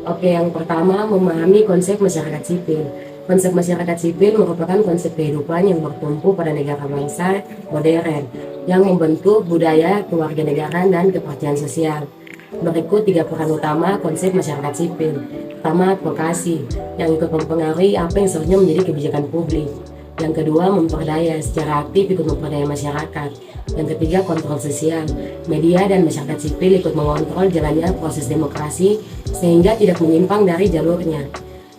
Oke, yang pertama memahami konsep masyarakat sipil. Konsep masyarakat sipil merupakan konsep kehidupan yang bertumpu pada negara bangsa modern yang membentuk budaya kewarganegaraan dan kepercayaan sosial. Berikut 3 peran utama konsep masyarakat sipil. Pertama, advokasi yang ikut mempengaruhi apa yang seharusnya menjadi kebijakan publik. Yang kedua, memperdaya secara aktif ikut memperdaya masyarakat. Yang ketiga, kontrol sosial. Media dan masyarakat sipil ikut mengontrol jalannya proses demokrasi sehingga tidak menyimpang dari jalurnya.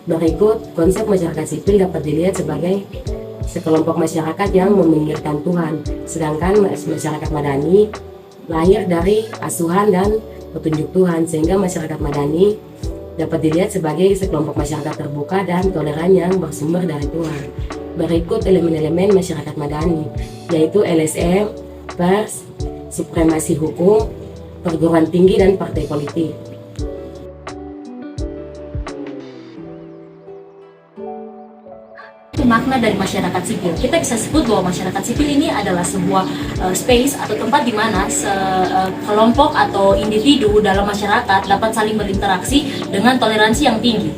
Berikut, konsep masyarakat sipil dapat dilihat sebagai sekelompok masyarakat yang memikirkan Tuhan, sedangkan masyarakat madani lahir dari asuhan dan petunjuk Tuhan, sehingga masyarakat madani dapat dilihat sebagai sekelompok masyarakat terbuka dan toleran yang bersumber dari Tuhan. Berikut elemen-elemen masyarakat madani, yaitu LSM, pers, supremasi hukum, perguruan tinggi, dan partai politik. Makna dari masyarakat sipil, kita bisa sebut bahwa masyarakat sipil ini adalah sebuah space atau tempat di mana kelompok atau individu dalam masyarakat dapat saling berinteraksi dengan toleransi yang tinggi.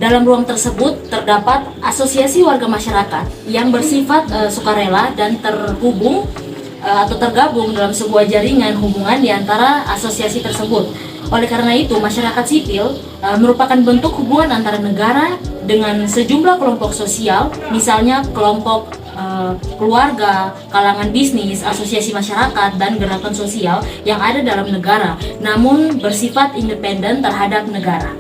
Dalam ruang tersebut terdapat asosiasi warga masyarakat yang bersifat sukarela dan terhubung atau tergabung dalam sebuah jaringan hubungan di antara asosiasi tersebut. Oleh karena itu, masyarakat sipil merupakan bentuk hubungan antara negara dengan sejumlah kelompok sosial, misalnya kelompok keluarga, kalangan bisnis, asosiasi masyarakat, dan gerakan sosial yang ada dalam negara, namun bersifat independen terhadap negara.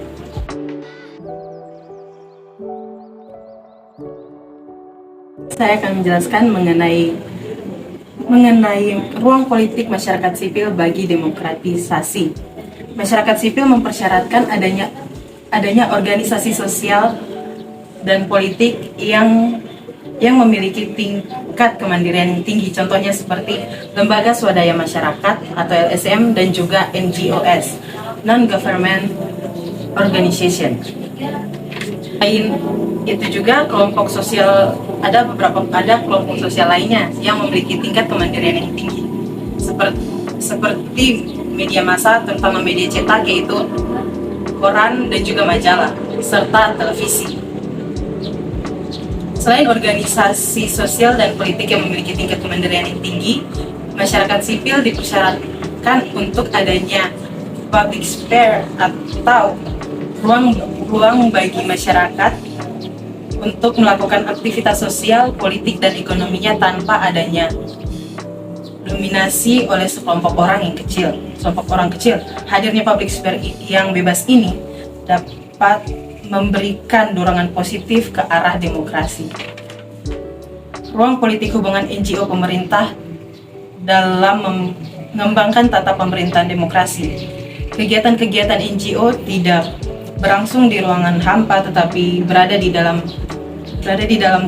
Saya akan menjelaskan mengenai ruang politik masyarakat sipil bagi demokratisasi. Masyarakat sipil mempersyaratkan adanya organisasi sosial dan politik yang memiliki tingkat kemandirian yang tinggi. Contohnya seperti lembaga swadaya masyarakat atau LSM dan juga NGOs, non-government organization. Selain itu juga kelompok sosial, ada kelompok sosial lainnya yang memiliki tingkat kemandirian yang tinggi, seperti media massa, terutama media cetak, yaitu koran dan juga majalah, serta televisi. Selain organisasi sosial dan politik yang memiliki tingkat kemandirian yang tinggi, masyarakat sipil dipersyaratkan untuk adanya public sphere atau ruang bagi masyarakat untuk melakukan aktivitas sosial, politik, dan ekonominya tanpa adanya dominasi oleh sekelompok orang kecil. Hadirnya public sphere yang bebas ini dapat memberikan dorongan positif ke arah demokrasi. Ruang politik hubungan NGO pemerintah dalam mengembangkan tata pemerintahan demokrasi. Kegiatan-kegiatan NGO tidak berlangsung di ruangan hampa, tetapi berada di dalam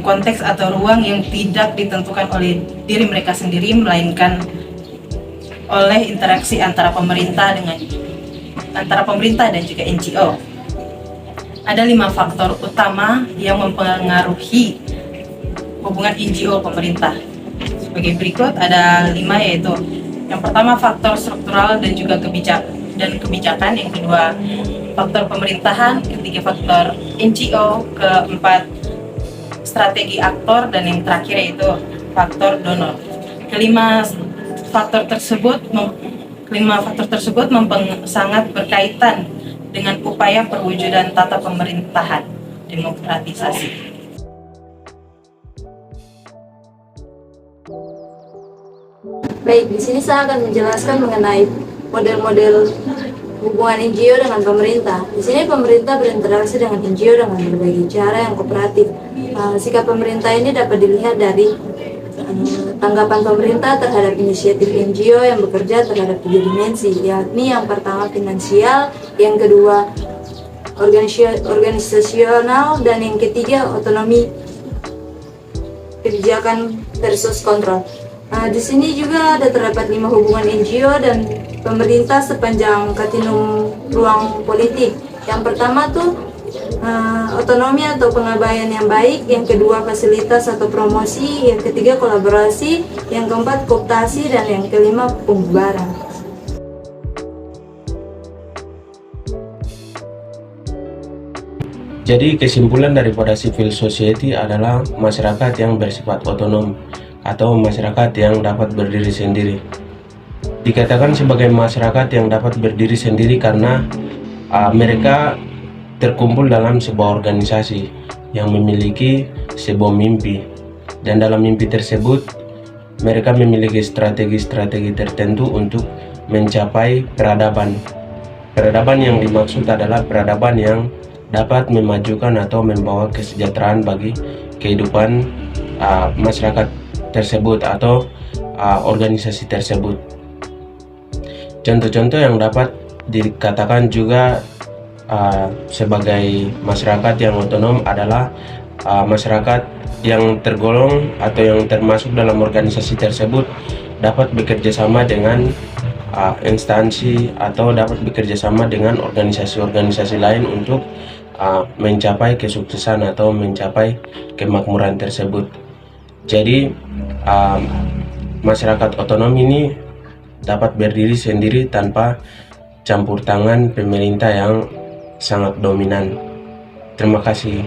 konteks atau ruang yang tidak ditentukan oleh diri mereka sendiri, melainkan oleh interaksi antara pemerintah dan juga NGO. Ada 5 faktor utama yang mempengaruhi hubungan NGO pemerintah. Sebagai berikut ada 5, yaitu yang pertama faktor struktural dan juga kebijakan, yang kedua faktor pemerintahan, ketiga faktor NGO, keempat strategi aktor, dan yang terakhir yaitu faktor donor. Kelima faktor tersebut sangat berkaitan dengan upaya perwujudan tata pemerintahan demokratisasi. Baik, di sini saya akan menjelaskan mengenai model-model hubungan NGO dengan pemerintah. Di sini pemerintah berinteraksi dengan NGO dengan berbagai cara yang kooperatif. Sikap pemerintah ini dapat dilihat dari tanggapan pemerintah terhadap inisiatif NGO yang bekerja terhadap 3 dimensi, yakni yang pertama finansial, yang kedua organisasional, dan yang ketiga otonomi kebijakan versus kontrol. Di sini juga terdapat 5 hubungan NGO dan pemerintah sepanjang kontinum ruang politik. Yang pertama tuh otonomi atau pengabaian yang baik, yang kedua fasilitas atau promosi, yang ketiga kolaborasi, yang keempat kooptasi, dan yang kelima pembubaran. Jadi kesimpulan daripada civil society adalah masyarakat yang bersifat otonom atau masyarakat yang dapat berdiri sendiri. Dikatakan sebagai masyarakat yang dapat berdiri sendiri karena mereka terkumpul dalam sebuah organisasi yang memiliki sebuah mimpi, dan dalam mimpi tersebut mereka memiliki strategi-strategi tertentu untuk mencapai peradaban. Peradaban yang dimaksud adalah peradaban yang dapat memajukan atau membawa kesejahteraan bagi kehidupan masyarakat tersebut atau organisasi tersebut. Contoh-contoh yang dapat dikatakan juga sebagai masyarakat yang otonom adalah masyarakat yang tergolong atau yang termasuk dalam organisasi tersebut dapat bekerja sama dengan instansi atau dapat bekerja sama dengan organisasi-organisasi lain untuk mencapai kesuksesan atau mencapai kemakmuran tersebut. Jadi masyarakat otonom ini dapat berdiri sendiri tanpa campur tangan pemerintah yang sangat dominan. Terima kasih.